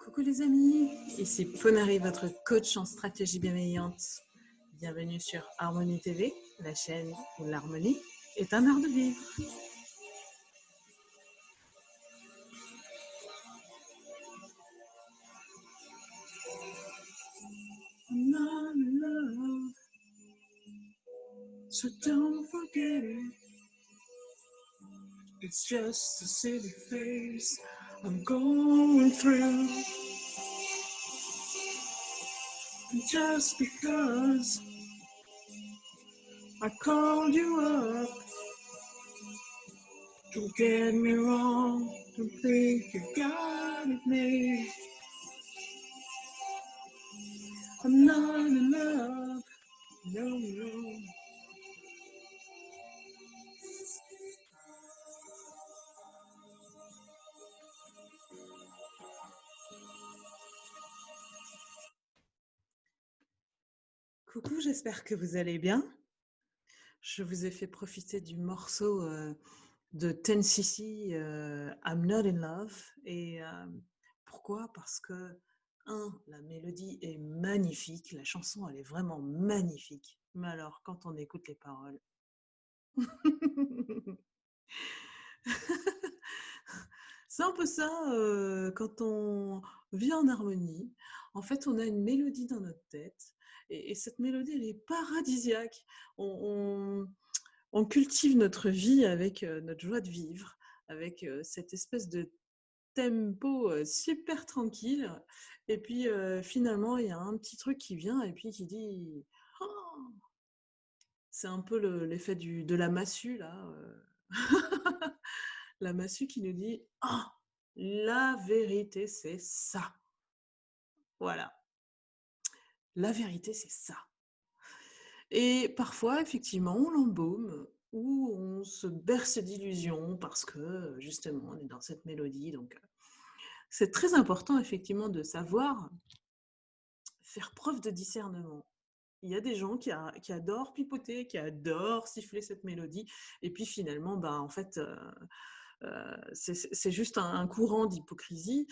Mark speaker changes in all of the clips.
Speaker 1: Coucou les amis, ici Ponari, votre coach en stratégie bienveillante. Bienvenue sur Harmonie TV, la chaîne où l'harmonie est un art de vivre. I'm not in love, so don't forget it. It's just a silly phase I'm going through. Just because I called you up, don't get me wrong, don't think you got it made. I'm not in love, no, no. Coucou, j'espère que vous allez bien. Je vous ai fait profiter du morceau de 10cc, I'm Not in Love. Et pourquoi? Parce que, la mélodie est magnifique, la chanson, elle est vraiment magnifique. Mais alors, quand on écoute les paroles... C'est un peu ça, quand on vit en harmonie. En fait, on a une mélodie dans notre tête et cette mélodie, elle est paradisiaque. On cultive notre vie avec notre joie de vivre, avec cette espèce de tempo super tranquille. Et puis, finalement, il y a un petit truc qui vient et puis qui dit... Oh, c'est un peu l'effet de la massue, là. La massue qui nous dit « Ah, la vérité, c'est ça. » Voilà. La vérité, c'est ça. Et parfois, effectivement, on l'embaume ou on se berce d'illusions parce que, justement, on est dans cette mélodie. Donc, c'est très important, effectivement, de savoir faire preuve de discernement. Il y a des gens qui adorent pipoter, qui adorent siffler cette mélodie. Et puis, finalement, en fait... c'est juste un courant d'hypocrisie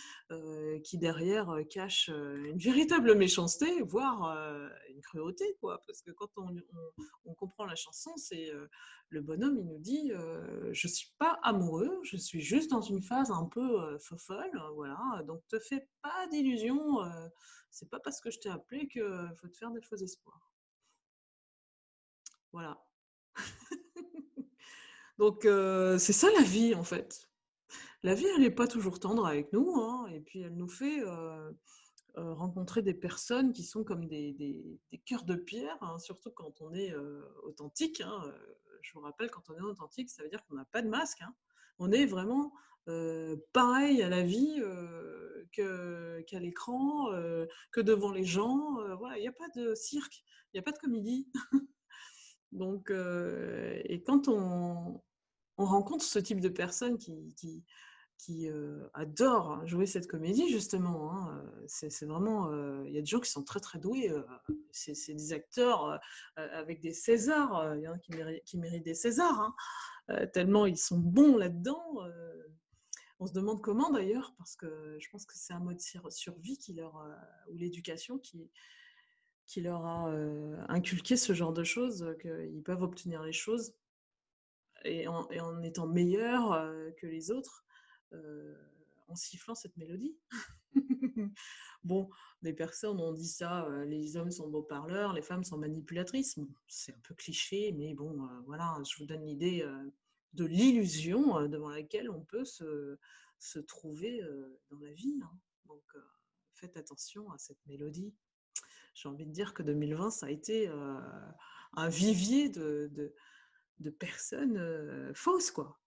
Speaker 1: qui derrière cache une véritable méchanceté, voire une cruauté, quoi. Parce que quand on comprend la chanson, c'est le bonhomme, il nous dit je suis pas amoureux, je suis juste dans une phase un peu fofolle, voilà. Donc te fais pas d'illusions, c'est pas parce que je t'ai appelé qu'il faut te faire des faux espoirs. Voilà. Donc c'est ça la vie, en fait. La vie, elle n'est pas toujours tendre avec nous, hein, et puis elle nous fait rencontrer des personnes qui sont comme des cœurs de pierre, hein, surtout quand on est authentique. Hein, je vous rappelle, quand on est authentique, ça veut dire qu'on n'a pas de masque. Hein. On est vraiment pareil à la vie qu'à l'écran, que devant les gens. Voilà, il n'y a pas de cirque, il n'y a pas de comédie. Donc, et quand on rencontre ce type de personnes qui adorent jouer cette comédie, justement. Hein. C'est vraiment... Il y a des gens qui sont très, très doués. C'est des acteurs avec des Césars. Il y en a qui méritent des Césars. Hein. Tellement ils sont bons là-dedans. On se demande comment, d'ailleurs, parce que je pense que c'est un mode survie ou l'éducation qui leur a inculqué ce genre de choses, qu'ils peuvent obtenir les choses et en étant meilleurs que les autres, en sifflant cette mélodie. Bon, des personnes ont dit ça, les hommes sont beaux parleurs, les femmes sont manipulatrices. Bon, c'est un peu cliché, mais bon, voilà, je vous donne l'idée de l'illusion devant laquelle on peut se trouver dans la vie. Hein. Donc, faites attention à cette mélodie. J'ai envie de dire que 2020, ça a été un vivier de personnes fausses, quoi.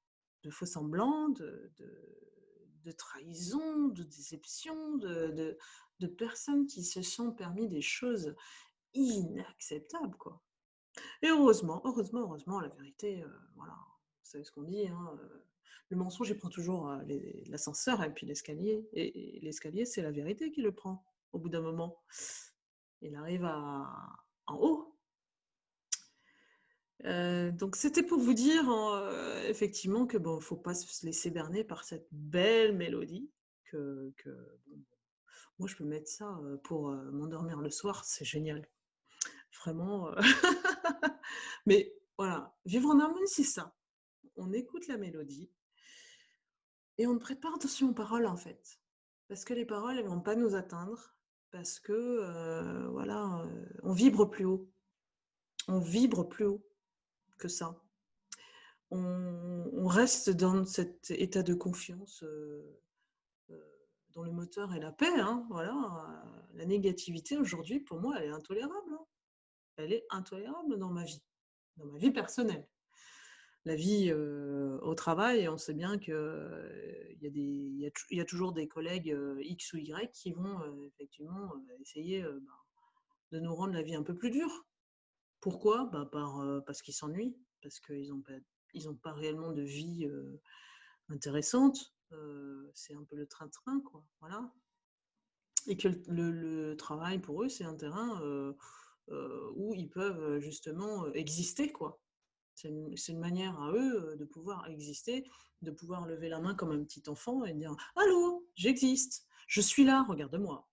Speaker 1: De faux semblants, de trahison, de déception, de personnes qui se sont permis des choses inacceptables, quoi. Et heureusement, la vérité, voilà, vous savez ce qu'on dit, hein, le mensonge, il prend toujours l'ascenseur et puis l'escalier. Et l'escalier, c'est la vérité qui le prend, au bout d'un moment. Il arrive en haut. Donc c'était pour vous dire effectivement que faut pas se laisser berner par cette belle mélodie que bon, Moi, je peux mettre ça, pour, m'endormir le soir, c'est génial. Vraiment, mais voilà, vivre en harmonie, c'est ça. On écoute la mélodie et on ne prête pas attention aux paroles, en fait. Parce que les paroles, elles vont pas nous atteindre, parce que, voilà, on vibre plus haut. On vibre plus haut que ça. On reste dans cet état de confiance, heu, dont le moteur est la paix, hein, voilà, la négativité aujourd'hui, pour moi, elle est intolérable, hein. Elle est intolérable dans ma vie personnelle. La vie, au travail, on sait bien que, il y a toujours des collègues, X ou Y qui vont, effectivement, essayer, de nous rendre la vie un peu plus dure. Pourquoi? Parce qu'ils s'ennuient, parce qu'ils ont pas réellement de vie, intéressante. C'est un peu le train-train, quoi, voilà. Et que le travail pour eux, c'est un terrain, où ils peuvent, justement, exister, quoi. C'est une manière à eux, de pouvoir exister, de pouvoir lever la main comme un petit enfant et dire: «Allô, j'existe, je suis là, regarde-moi».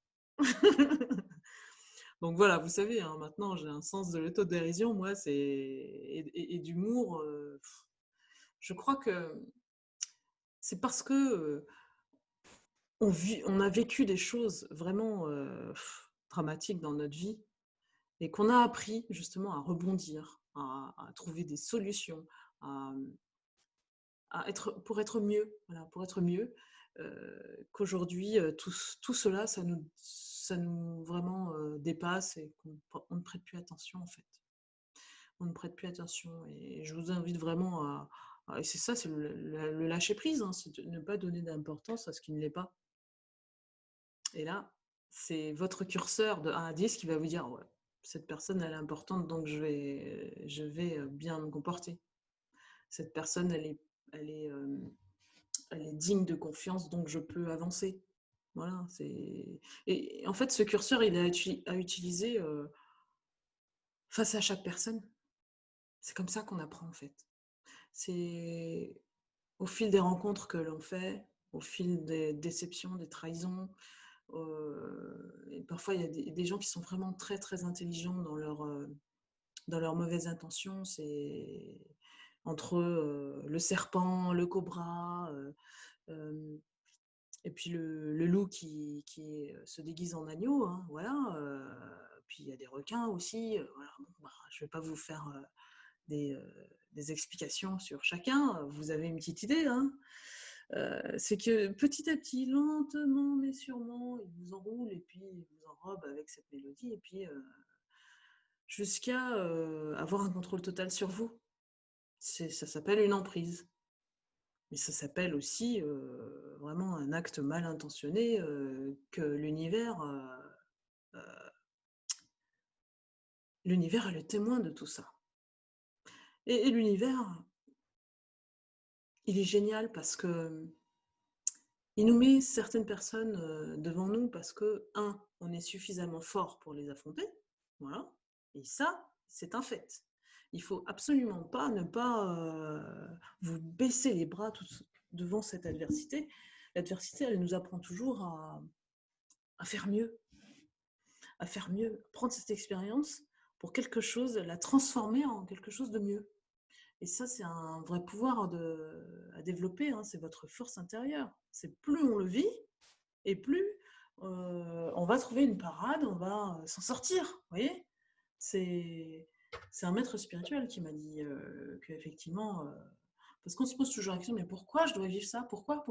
Speaker 1: Donc voilà, vous savez, hein, maintenant j'ai un sens de l'autodérision, moi, c'est et d'humour, je crois que c'est parce que, on a vécu des choses vraiment, dramatiques dans notre vie et qu'on a appris justement à rebondir, à trouver des solutions, à, pour être mieux, voilà, pour être mieux, qu'aujourd'hui, tout cela, ça nous vraiment, dépasse et on ne prête plus attention, en fait. On ne prête plus attention et je vous invite vraiment et c'est ça, c'est le lâcher prise, hein, c'est de ne pas donner d'importance à ce qui ne l'est pas. Et là, c'est votre curseur de 1 à 10 qui va vous dire: «Ouais, cette personne, elle est importante, donc je vais, bien me comporter. Cette personne, elle est, elle est digne de confiance, donc je peux avancer». Voilà, et en fait, ce curseur, il est à utiliser, face à chaque personne. C'est comme ça qu'on apprend, en fait. C'est au fil des rencontres que l'on fait, au fil des déceptions, des trahisons, et parfois il y a des gens qui sont vraiment très, très intelligents dans leurs mauvaises intentions. C'est entre, le serpent, le cobra, hem et puis le loup qui se déguise en agneau, hein, voilà, puis il y a des requins aussi, voilà, bon, je ne vais pas vous faire, des explications sur chacun, vous avez une petite idée, hein. C'est que petit à petit, lentement mais sûrement, il vous enroule et puis il vous enrobe avec cette mélodie et puis, jusqu'à, avoir un contrôle total sur vous. Ça s'appelle une emprise. Mais ça s'appelle aussi, vraiment un acte mal intentionné, que heu, l'univers est le témoin de tout ça. Et l'univers, il est génial parce que, il nous met certaines personnes, devant nous parce que on est suffisamment fort pour les affronter, voilà, et ça, c'est un fait. Il faut absolument pas ne pas, vous baisser les bras devant cette adversité. L'adversité, elle nous apprend toujours à faire mieux, à faire mieux, prendre cette expérience pour quelque chose, la transformer en quelque chose de mieux. Et ça, c'est un vrai pouvoir à développer, hein, c'est votre force intérieure. C'est plus on le vit et plus on va trouver une parade, on va s'en sortir. Vous voyez, c'est c'est un maître spirituel qui m'a dit qu'effectivement, parce qu'on se pose toujours la question, mais pourquoi je dois vivre ça? Pourquoi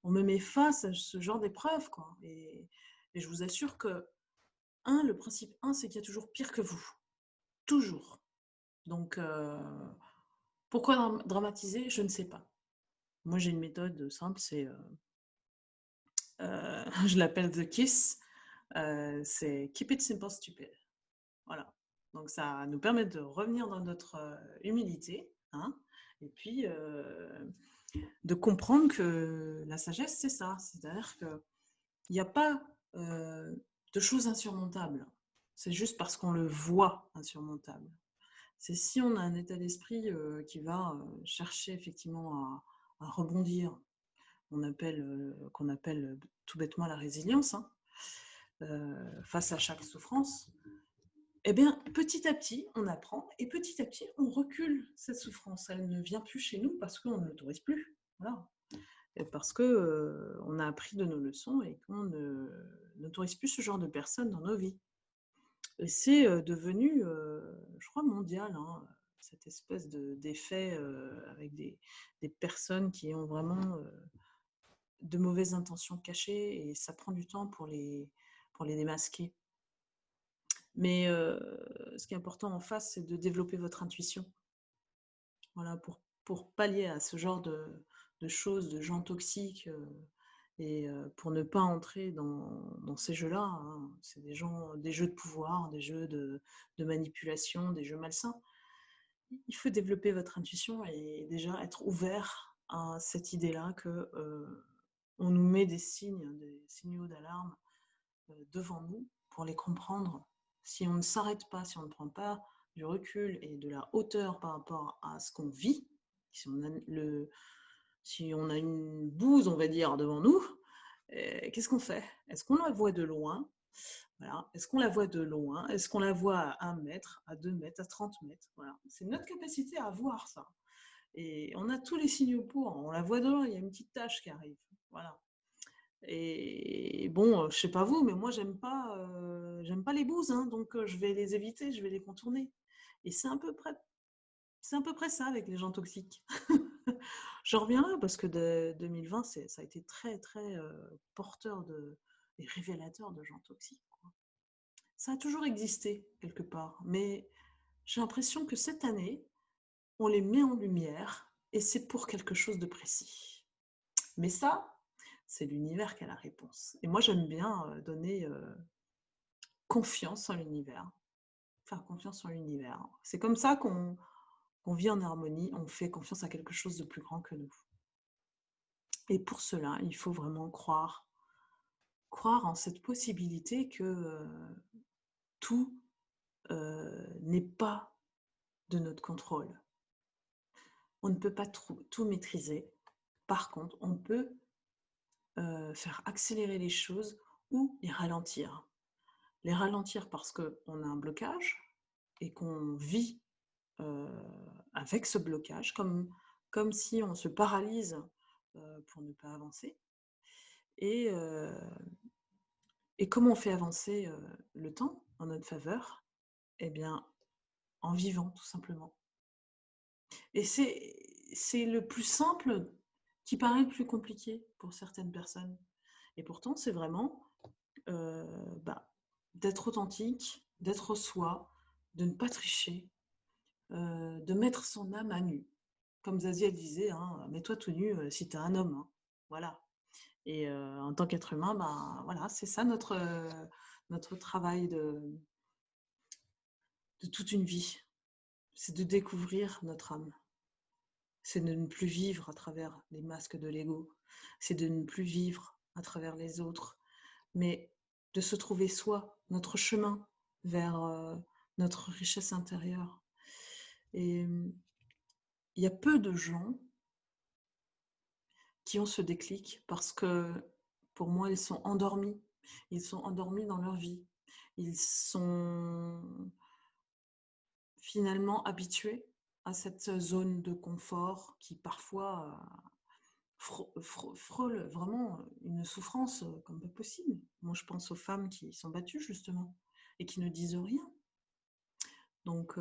Speaker 1: on me met face à ce genre d'épreuve, quoi? Et je vous assure que le principe c'est qu'il y a toujours pire que vous. Toujours. Donc, pourquoi dramatiser? Je ne sais pas. Moi, j'ai une méthode simple, c'est, je l'appelle The Kiss, c'est Keep it simple stupid. Voilà. Donc ça nous permet de revenir dans notre, humilité, hein, et puis, de comprendre que la sagesse, c'est ça. C'est-à-dire qu'il y a pas, de choses insurmontables. C'est juste parce qu'on le voit insurmontable. C'est si on a un état d'esprit, qui va, chercher effectivement à rebondir, qu'on appelle tout bêtement la résilience, hein, face à chaque souffrance, eh bien, petit à petit, on apprend et petit à petit, on recule cette souffrance. Elle ne vient plus chez nous parce qu'on ne l'autorise plus. Voilà. Et parce que on a appris de nos leçons et qu'on n'autorise plus ce genre de personnes dans nos vies. Et c'est devenu, je crois, mondial, hein, cette espèce d'effet avec des personnes qui ont vraiment de mauvaises intentions cachées et ça prend du temps pour les démasquer. Mais ce qui est important en face, c'est de développer votre intuition. Voilà, pour pallier à ce genre de choses, de gens toxiques, et pour ne pas entrer dans ces jeux-là, hein. C'est des jeux de pouvoir, des jeux de manipulation, des jeux malsains. Il faut développer votre intuition et déjà être ouvert à cette idée-là que on nous met des signaux d'alarme devant nous pour les comprendre. Si on ne s'arrête pas, si on ne prend pas du recul et de la hauteur par rapport à ce qu'on vit, si on a une bouse, on va dire, devant nous, qu'est-ce qu'on fait? Est-ce qu'on la voit de loin? Voilà. Est-ce qu'on la voit de loin? Est-ce qu'on la voit à 1 mètre, à 2 mètres, à 30 mètres? Voilà. C'est notre capacité à voir ça. Et on a tous les signaux pour. On la voit de loin, il y a une petite tache qui arrive. Voilà. Et bon, je sais pas vous, mais moi j'aime pas les bouses, hein, donc je vais les éviter, je vais les contourner. Et c'est à peu près ça avec les gens toxiques. J'en reviens là parce que 2020, ça a été très très porteur et révélateur de gens toxiques, quoi. Ça a toujours existé quelque part, mais j'ai l'impression que cette année, on les met en lumière et c'est pour quelque chose de précis. Mais ça, c'est l'univers qui a la réponse. Et moi, j'aime bien donner confiance en l'univers, faire confiance en l'univers. C'est comme ça qu'on vit en harmonie, on fait confiance à quelque chose de plus grand que nous. Et pour cela, il faut vraiment croire en cette possibilité que tout n'est pas de notre contrôle. On ne peut pas tout maîtriser. Par contre, on peut faire accélérer les choses ou les ralentir. Les ralentir parce qu'on a un blocage et qu'on vit avec ce blocage, comme si on se paralyse pour ne pas avancer. Et comment on fait avancer le temps en notre faveur? Eh bien, en vivant, tout simplement. Et c'est le plus simple qui paraît le plus compliqué pour certaines personnes. Et pourtant, c'est vraiment d'être authentique, d'être soi, de ne pas tricher, de mettre son âme à nu. Comme Zazie, elle disait, hein, mets-toi tout nu si tu es un homme. Hein. Voilà. Et en tant qu'être humain, voilà, c'est ça notre travail de toute une vie. C'est de découvrir notre âme. C'est de ne plus vivre à travers les masques de l'ego. C'est de ne plus vivre à travers les autres. Mais de se trouver soi, notre chemin vers notre richesse intérieure. Et il y a peu de gens qui ont ce déclic parce que pour moi, ils sont endormis. Ils sont endormis dans leur vie. Ils sont finalement habitués à cette zone de confort qui parfois frôle vraiment une souffrance comme pas possible. Moi, je pense aux femmes qui sont battues justement et qui ne disent rien. Donc,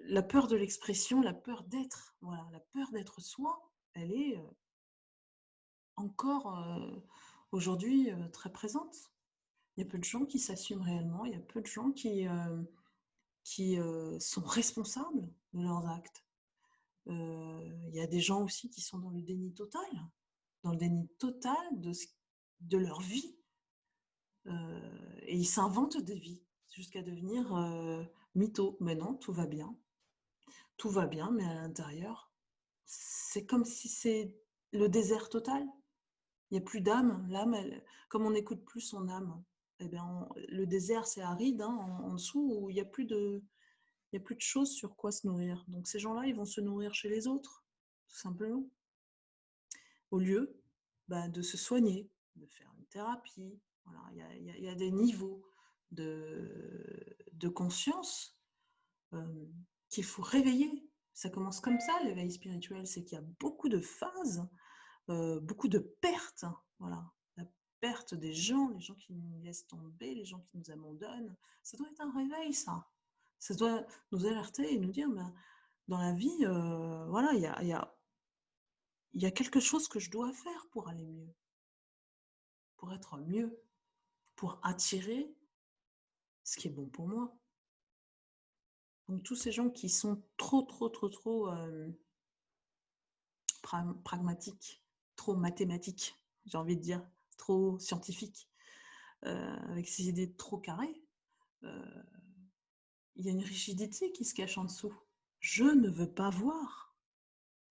Speaker 1: la peur de l'expression, la peur d'être, voilà, la peur d'être soi, elle est encore aujourd'hui très présente. Il y a peu de gens qui s'assument réellement, il y a peu de gens qui sont responsables de leurs actes. Il y a des gens aussi qui sont dans le déni total de leur vie. Et ils s'inventent des vies jusqu'à devenir mythos. Mais non, tout va bien. Tout va bien, mais à l'intérieur, c'est comme si c'est le désert total. Il n'y a plus d'âme. L'âme, comme on n'écoute plus son âme, eh bien, le désert, c'est aride hein, en dessous où il n'y a plus de choses sur quoi se nourrir. Donc ces gens-là, ils vont se nourrir chez les autres, tout simplement. au lieu de se soigner, de faire une thérapie. Voilà, il y a des niveaux de conscience qu'il faut réveiller. Ça commence comme ça, l'éveil spirituel, c'est qu'il y a beaucoup de phases, beaucoup de pertes. Voilà, la perte des gens, les gens qui nous laissent tomber, les gens qui nous abandonnent. Ça doit être un réveil, ça. Ça doit nous alerter et nous dire, dans la vie, voilà, il y a quelque chose que je dois faire pour aller mieux, pour être mieux, pour attirer ce qui est bon pour moi. Donc tous ces gens qui sont trop pragmatiques, trop mathématiques, j'ai envie de dire, trop scientifiques, avec ces idées trop carrées, euh, il y a une rigidité qui se cache en dessous. Je ne veux pas voir.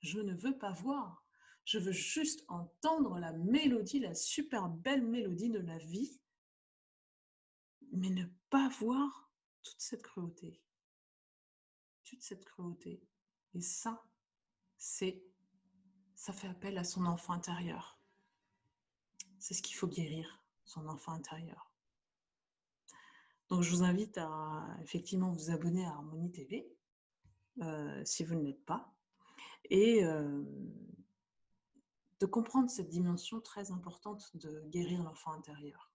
Speaker 1: Je ne veux pas voir. Je veux juste entendre la mélodie, la super belle mélodie de la vie, mais ne pas voir toute cette cruauté. Toute cette cruauté. Et ça fait appel à son enfant intérieur. C'est ce qu'il faut guérir, son enfant intérieur. Donc je vous invite à effectivement vous abonner à Harmonie TV, si vous ne l'êtes pas, et de comprendre cette dimension très importante de guérir l'enfant intérieur.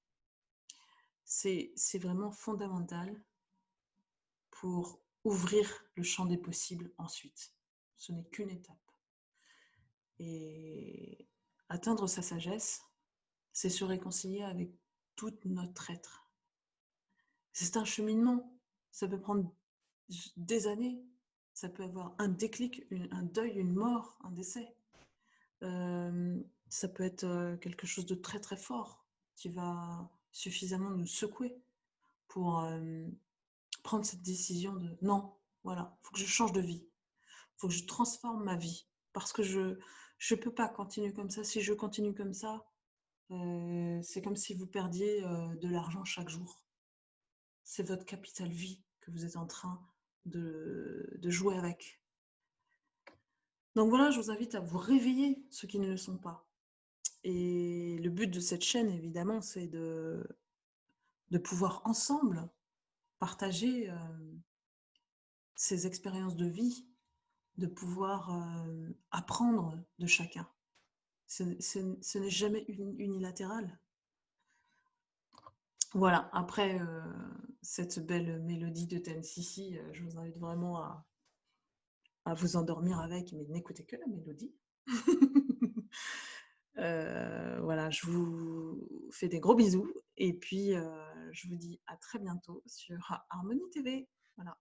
Speaker 1: C'est vraiment fondamental pour ouvrir le champ des possibles ensuite. Ce n'est qu'une étape. Et atteindre sa sagesse, c'est se réconcilier avec tout notre être. C'est un cheminement. Ça peut prendre des années. Ça peut avoir un déclic, un deuil, une mort, un décès. Ça peut être quelque chose de très très fort qui va suffisamment nous secouer pour prendre cette décision de non, voilà, il faut que je change de vie, il faut que je transforme ma vie parce que je ne peux pas continuer comme ça. Si je continue comme ça, c'est comme si vous perdiez de l'argent chaque jour. C'est votre capital vie que vous êtes en train de jouer avec. Donc voilà, je vous invite à vous réveiller, ceux qui ne le sont pas. Et le but de cette chaîne, évidemment, c'est de pouvoir ensemble partager ces expériences de vie, de pouvoir apprendre de chacun. Ce n'est jamais unilatéral. Voilà, après cette belle mélodie de Tennessee, je vous invite vraiment à vous endormir avec, mais n'écoutez que la mélodie. Voilà, je vous fais des gros bisous et puis je vous dis à très bientôt sur Harmonie TV. Voilà.